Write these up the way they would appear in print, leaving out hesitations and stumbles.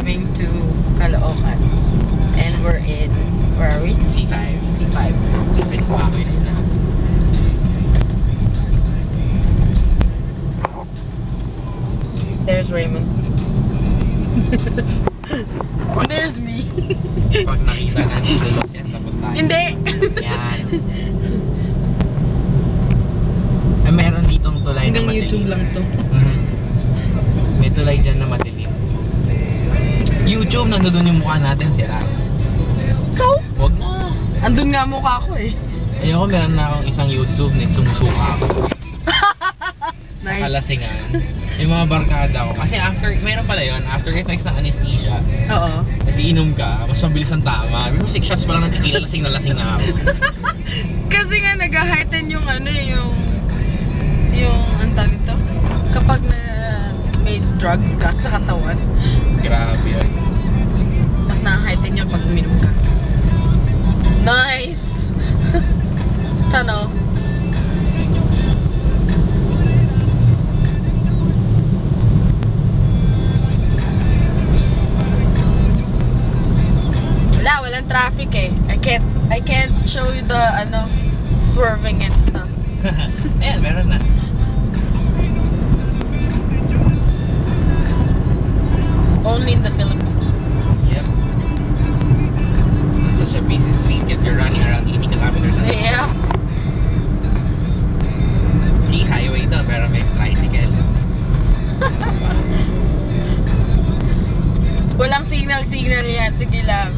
driving to Caloocan. And we're in, where are we? C5. C5. There's Raymond. There's me. Pag nakita na nilulok yan, tapos tayo. Hindi. Yan. Ay, meron ditong tulay na Hanggang madilim. YouTube lang to. May tulay dyan na madilim. YouTube, nandun yung mukha natin, sira. Ikaw? Huwag na. Andun nga mukha ko eh. Ayoko, meron na akong isang YouTube na sumusuka ako. Nice. Kalasingan. Yung mga barkada ko. Kasi after, meron pala yun, after effects ng anesthesia, Oo. kasi inom ka, mas mabilis ang tama. Pero 6 shots pa lang ng tequila, lasing na ako. Kasi nga nag-heighten yung ano yung ang tawag nito? Kapag na may drug ka sa katawan, Grabe yun. mas na-heighten yung pag uminom ka. Nice! Sana walang traffic eh. I can't show you the swerving and stuff. Ayan, meron na. Only in the Philippines. Yep. Such a busy street, yet you're running around 80 kilometers an hour. Yeah. Free highway daw, pero may tricycle. Walang signal yan. Sige lang.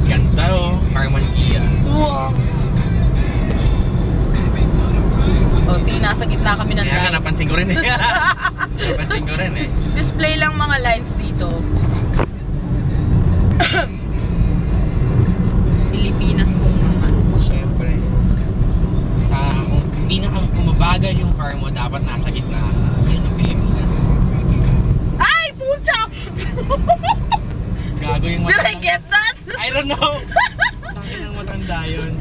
Ganda oh, Carman Kia. Wow. Sige, nasa gitna kami ng Kaya nga, line. napansin ko rin eh. Napansin ko rin eh. Display lang mga lines dito. Pilipinas po naman. Siyempre. Kung mabagal yung car mo, dapat nasa gitna ka. Yan ang Pilipinas. Ay! Pucha! Gago yung Did I matanda. get that? I don't know. Sabi ng matanda yun.